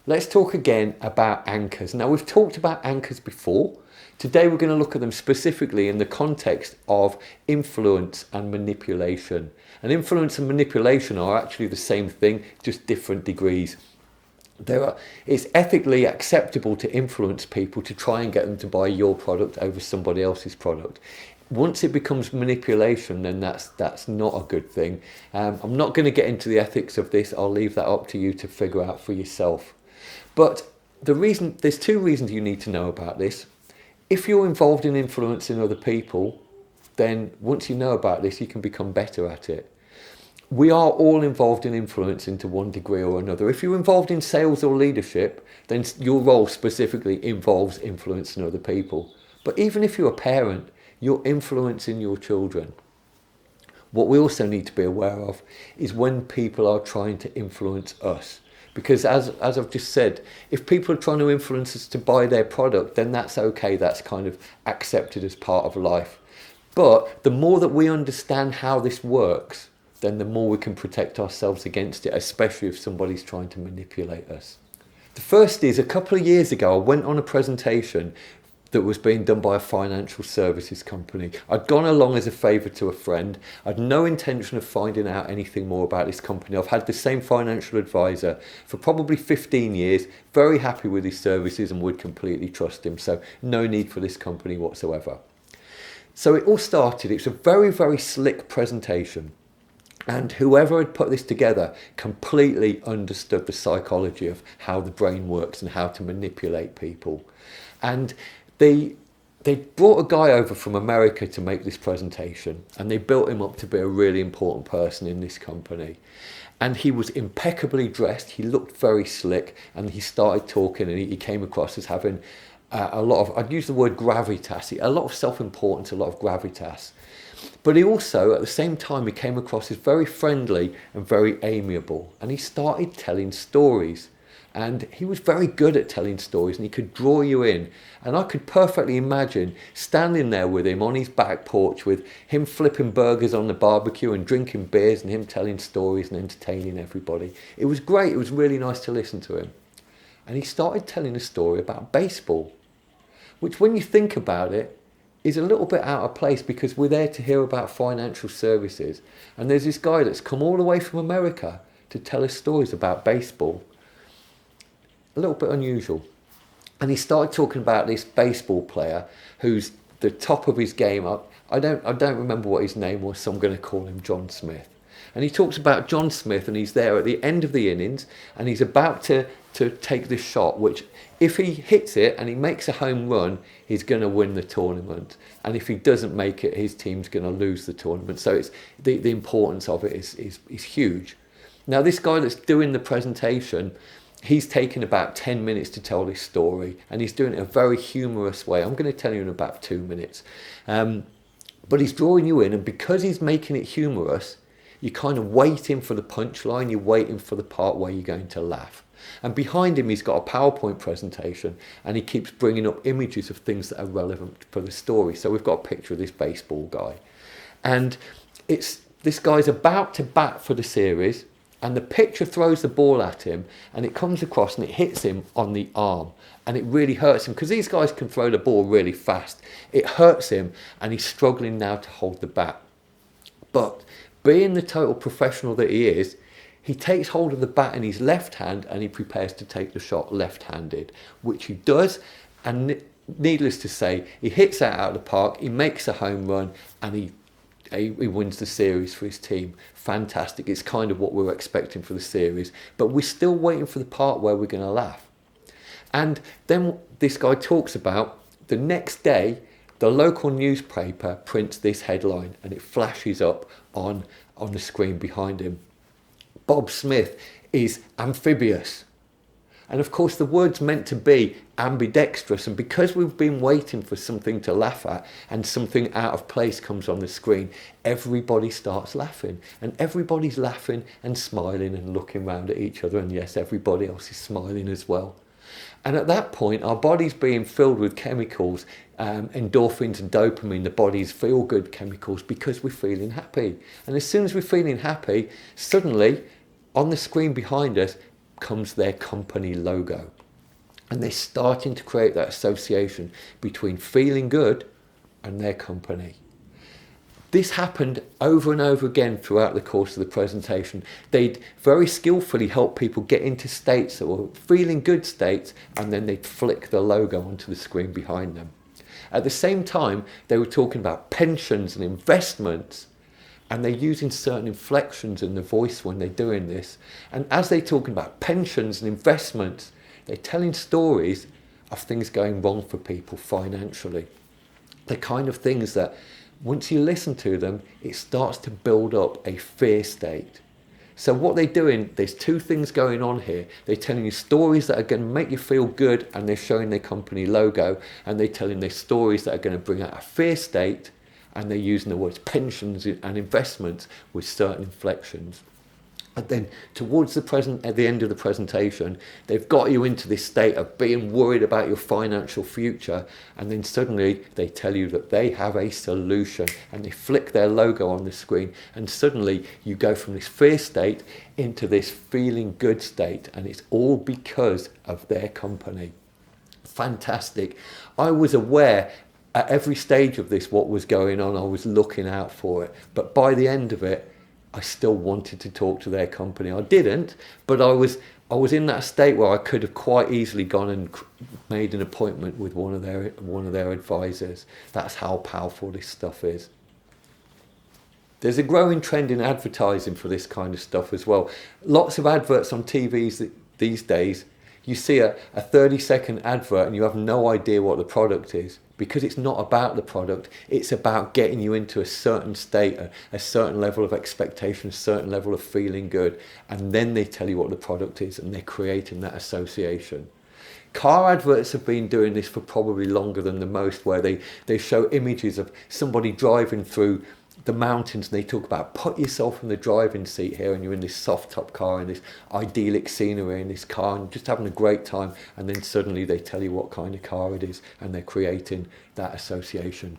Let's talk again about anchors. Now, we've talked about anchors before. Today, we're going to look at them specifically in the context of influence and manipulation. And influence and manipulation are actually the same thing, just different degrees. It's ethically acceptable to influence people to try and get them to buy your product over somebody else's product. Once it becomes manipulation, then that's not a good thing. I'm not going to get into the ethics of this. I'll leave that up to you to figure out for yourself. But there's two reasons you need to know about this. If you're involved in influencing other people, then once you know about this, you can become better at it. We are all involved in influencing to one degree or another. If you're involved in sales or leadership, then your role specifically involves influencing other people. But even if you're a parent, you're influencing your children. What we also need to be aware of is when people are trying to influence us. Because as I've just said, if people are trying to influence us to buy their product, then that's okay. That's kind of accepted as part of life. But the more that we understand how this works, then the more we can protect ourselves against it, especially if somebody's trying to manipulate us. The first is, a couple of years ago, I went on a presentation that was being done by a financial services company. I'd gone along as a favour to a friend. I'd no intention of finding out anything more about this company. I've had the same financial advisor for probably 15 years, very happy with his services and would completely trust him. So no need for this company whatsoever. So it all started, it's a very, very slick presentation. And whoever had put this together completely understood the psychology of how the brain works and how to manipulate people. And they brought a guy over from America to make this presentation, and they built him up to be a really important person in this company. And he was impeccably dressed, he looked very slick, and he started talking, and he came across as having a lot of, I'd use the word gravitas, a lot of self-importance, a lot of gravitas. But he also, at the same time, he came across as very friendly and very amiable. And he started telling stories. And he was very good at telling stories, and he could draw you in. And I could perfectly imagine standing there with him on his back porch, with him flipping burgers on the barbecue and drinking beers, and him telling stories and entertaining everybody. It was great. It was really nice to listen to him. And he started telling a story about baseball, which, when you think about it, is a little bit out of place, because we're there to hear about financial services. And there's this guy that's come all the way from America to tell us stories about baseball. A little bit unusual. And he started talking about this baseball player who's the top of his game. I don't remember what his name was, so I'm going to call him John Smith. And he talks about John Smith, and he's there at the end of the innings, and he's about to take this shot, which, if he hits it and he makes a home run, he's going to win the tournament. And if he doesn't make it, his team's going to lose the tournament. So it's the importance of it is huge. Now, this guy that's doing the presentation, he's taken about 10 minutes to tell this story, and he's doing it in a very humorous way. I'm going to tell you in about 2 minutes. But he's drawing you in, and because he's making it humorous, you're kind of waiting for the punchline, you're waiting for the part where you're going to laugh. And behind him, he's got a PowerPoint presentation, and he keeps bringing up images of things that are relevant for the story. So we've got a picture of this baseball guy. And this guy's about to bat for the series, and the pitcher throws the ball at him, and it comes across and it hits him on the arm. And it really hurts him, because these guys can throw the ball really fast. It hurts him, and he's struggling now to hold the bat. But being the total professional that he is, he takes hold of the bat in his left hand, and he prepares to take the shot left-handed, which he does. And needless to say, he hits that out of the park, he makes a home run, and he wins the series for his team. Fantastic. It's kind of what we were expecting for the series, but we're still waiting for the part where we're going to laugh. And then this guy talks about the next day, the local newspaper prints this headline, and it flashes up on the screen behind him. Bob Smith is amphibious. And of course, the word's meant to be ambidextrous. And because we've been waiting for something to laugh at, and something out of place comes on the screen, everybody starts laughing. And everybody's laughing and smiling and looking around at each other. And yes, everybody else is smiling as well. And at that point, our body's being filled with chemicals, endorphins and dopamine, the body's feel-good chemicals, because we're feeling happy. And as soon as we're feeling happy, suddenly, on the screen behind us, comes their company logo. And they're starting to create that association between feeling good and their company. This happened over and over again throughout the course of the presentation. They'd very skillfully help people get into states that were feeling good states, and then they'd flick the logo onto the screen behind them. At the same time, they were talking about pensions and investments, and they're using certain inflections in the voice when they're doing this. And as they're talking about pensions and investments, they're telling stories of things going wrong for people financially. The kind of things that once you listen to them, it starts to build up a fear state. So what they're doing, there's two things going on here. They're telling you stories that are going to make you feel good, and they're showing their company logo, and they're telling their stories that are going to bring out a fear state, and they're using the words pensions and investments with certain inflections. And then towards at the end of the presentation, they've got you into this state of being worried about your financial future, and then suddenly they tell you that they have a solution, and they flick their logo on the screen, and suddenly you go from this fear state into this feeling good state, and it's all because of their company. Fantastic. I was aware at every stage of this what was going on. I was looking out for it, but by the end of it, I still wanted to talk to their company. I didn't, but I was in that state where I could have quite easily gone and made an appointment with one of their advisors. That's how powerful this stuff is. There's a growing trend in advertising for this kind of stuff as well. Lots of adverts on TVs these days. You see a 30-second advert and you have no idea what the product is, because it's not about the product. It's about getting you into a certain state, a certain level of expectation, a certain level of feeling good, and then they tell you what the product is, and they're creating that association. Car adverts have been doing this for probably longer than the most, where they show images of somebody driving through the mountains, and they talk about put yourself in the driving seat here, and you're in this soft top car in this idyllic scenery in this car and just having a great time, and then suddenly they tell you what kind of car it is, and they're creating that association.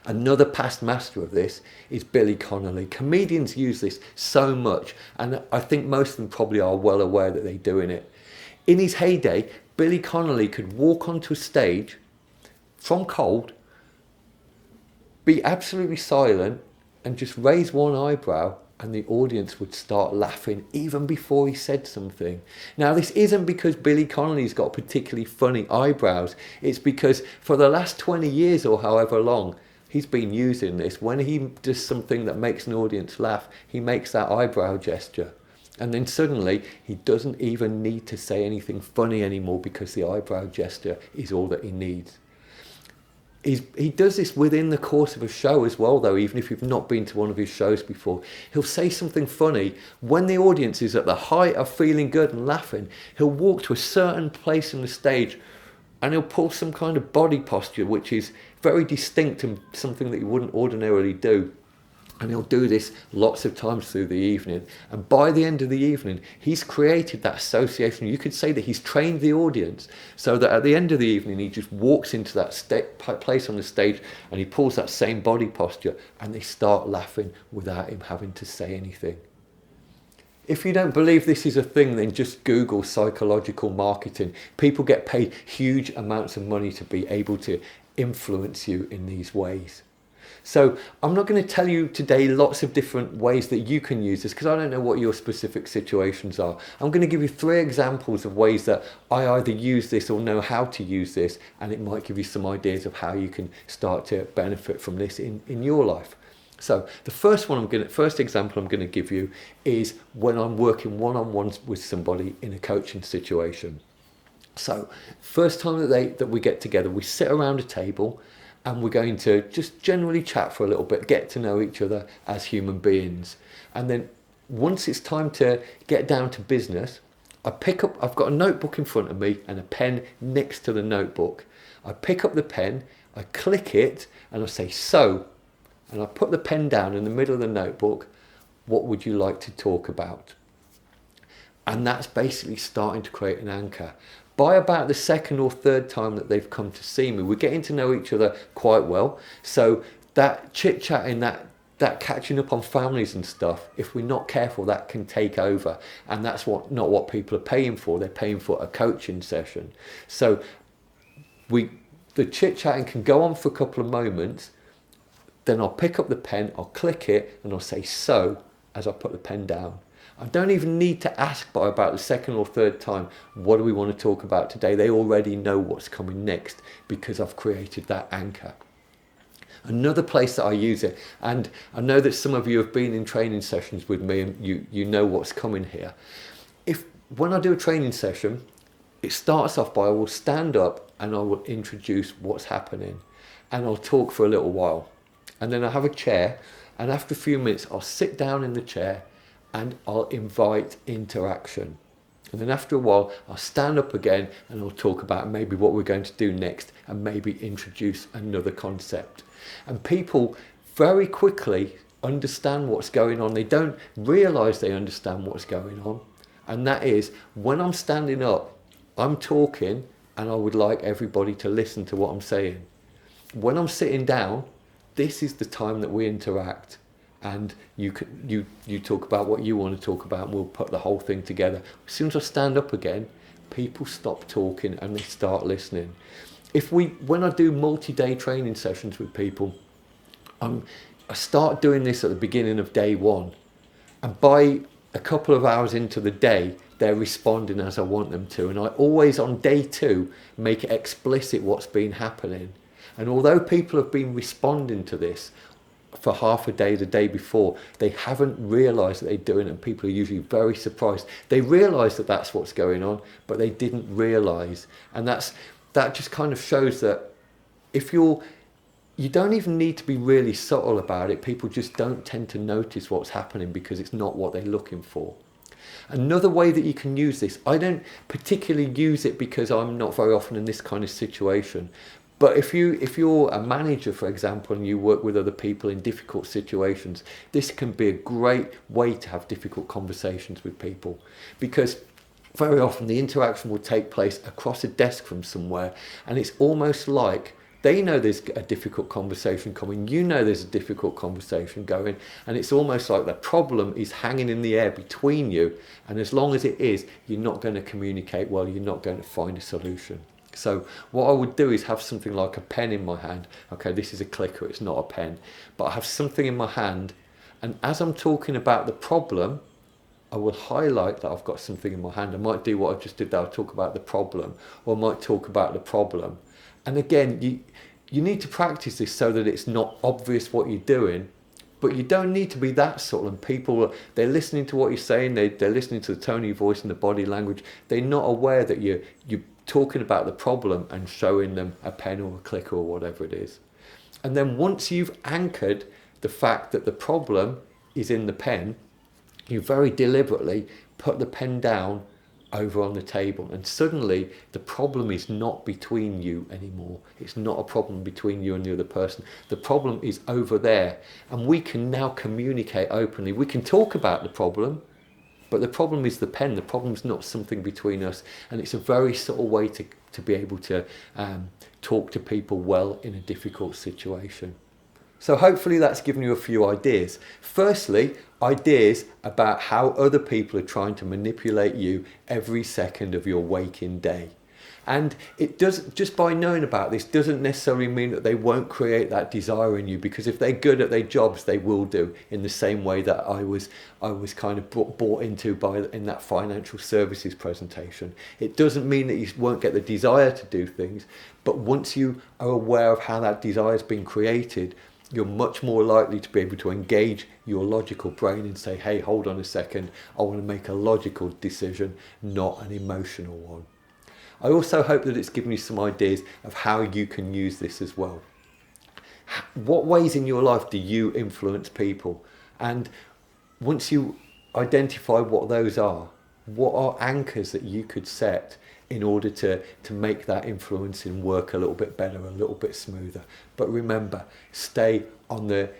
Another past master of this is Billy Connolly. Comedians use this so much, and I think most of them probably are well aware that they're doing it. In his heyday, Billy Connolly could walk onto a stage from cold, be absolutely silent, and just raise one eyebrow, and the audience would start laughing even before he said something. Now, this isn't because Billy Connolly's got particularly funny eyebrows. It's because for the last 20 years or however long, he's been using this. When he does something that makes an audience laugh, he makes that eyebrow gesture. And then suddenly, he doesn't even need to say anything funny anymore, because the eyebrow gesture is all that he needs. He does this within the course of a show as well, though, even if you've not been to one of his shows before. He'll say something funny. When the audience is at the height of feeling good and laughing, he'll walk to a certain place on the stage, and he'll pull some kind of body posture, which is very distinct and something that you wouldn't ordinarily do. And he'll do this lots of times through the evening. And by the end of the evening, he's created that association. You could say that he's trained the audience so that at the end of the evening, he just walks into that place on the stage, and he pulls that same body posture, and they start laughing without him having to say anything. If you don't believe this is a thing, then just Google psychological marketing. People get paid huge amounts of money to be able to influence you in these ways. So I'm not going to tell you today lots of different ways that you can use this, because I don't know what your specific situations are. I'm going to give you 3 examples of ways that I either use this or know how to use this, and it might give you some ideas of how you can start to benefit from this in your life. So the first example I'm going to give you is when I'm working one-on-ones with somebody in a coaching situation. So first time that we get together, we sit around a table, and we're going to just generally chat for a little bit, get to know each other as human beings. And then once it's time to get down to business, I've got a notebook in front of me and a pen next to the notebook. I pick up the pen, I click it, and I say, so, and I put the pen down in the middle of the notebook. What would you like to talk about? And that's basically starting to create an anchor. By about the second or third time that they've come to see me, we're getting to know each other quite well. So that chit-chatting, that that catching up on families and stuff, if we're not careful, that can take over. And that's not what people are paying for. They're paying for a coaching session. So the chit-chatting can go on for a couple of moments. Then I'll pick up the pen, I'll click it, and I'll say "so" as I put the pen down. I don't even need to ask by about the second or third time, what do we want to talk about today? They already know what's coming next because I've created that anchor. Another place that I use it, and I know that some of you have been in training sessions with me and you know what's coming here. When I do a training session, it starts off by I will stand up and I will introduce what's happening, and I'll talk for a little while. And then I have a chair, and after a few minutes I'll sit down in the chair and I'll invite interaction. And then after a while I'll stand up again and I'll talk about maybe what we're going to do next and maybe introduce another concept. And people very quickly understand what's going on. They don't realise they understand what's going on. And that is, when I'm standing up, I'm talking and I would like everybody to listen to what I'm saying. When I'm sitting down, this is the time that we interact. And you talk about what you want to talk about and we'll put the whole thing together. As soon as I stand up again, people stop talking and they start listening. When I do multi-day training sessions with people, I start doing this at the beginning of day one. And by a couple of hours into the day, they're responding as I want them to. And I always, on day two, make it explicit what's been happening. And although people have been responding to this for half a day the day before, they haven't realised that they're doing it, and people are usually very surprised. They realise that that's what's going on, but they didn't realise. And that just kind of shows that you don't even need to be really subtle about it. People just don't tend to notice what's happening because it's not what they're looking for. Another way that you can use this, I don't particularly use it because I'm not very often in this kind of situation, but if you're a manager, for example, and you work with other people in difficult situations, this can be a great way to have difficult conversations with people, because very often the interaction will take place across a desk from somewhere, and it's almost like they know there's a difficult conversation coming, you know there's a difficult conversation going, and it's almost like the problem is hanging in the air between you, and as long as it is, you're not going to communicate well, you're not going to find a solution. So what I would do is have something like a pen in my hand. Okay, this is a clicker, it's not a pen, but I have something in my hand, and as I'm talking about the problem, I will highlight that I've got something in my hand. I might do what I just did there, I'll talk about the problem, or I might talk about the problem. And again, you need to practice this so that it's not obvious what you're doing, but you don't need to be that subtle. And people, they're listening to what you're saying, they're listening to the tone of your voice and the body language. They're not aware that you're talking about the problem and showing them a pen or a clicker or whatever it is. And then once you've anchored the fact that the problem is in the pen, you very deliberately put the pen down over on the table, and suddenly the problem is not between you anymore. It's not a problem between you and the other person. The problem is over there, and we can now communicate openly. We can talk about the problem, but the problem is the pen. The problem's not something between us, and it's a very subtle way to be able to talk to people well in a difficult situation. So hopefully that's given you a few ideas. Firstly, ideas about how other people are trying to manipulate you every second of your waking day. And it does, just by knowing about this doesn't necessarily mean that they won't create that desire in you, because if they're good at their jobs, they will do, in the same way that I was kind of bought into in that financial services presentation. It doesn't mean that you won't get the desire to do things, but once you are aware of how that desire has been created, you're much more likely to be able to engage your logical brain and say, hey, hold on a second, I want to make a logical decision, not an emotional one. I also hope that it's given you some ideas of how you can use this as well. What ways in your life do you influence people? And once you identify what those are, what are anchors that you could set in order to make that influencing work a little bit better, a little bit smoother? But remember, stay on the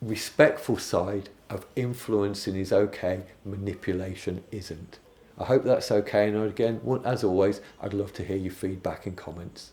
respectful side of influencing is okay, manipulation isn't. I hope that's okay, and again, as always, I'd love to hear your feedback and comments.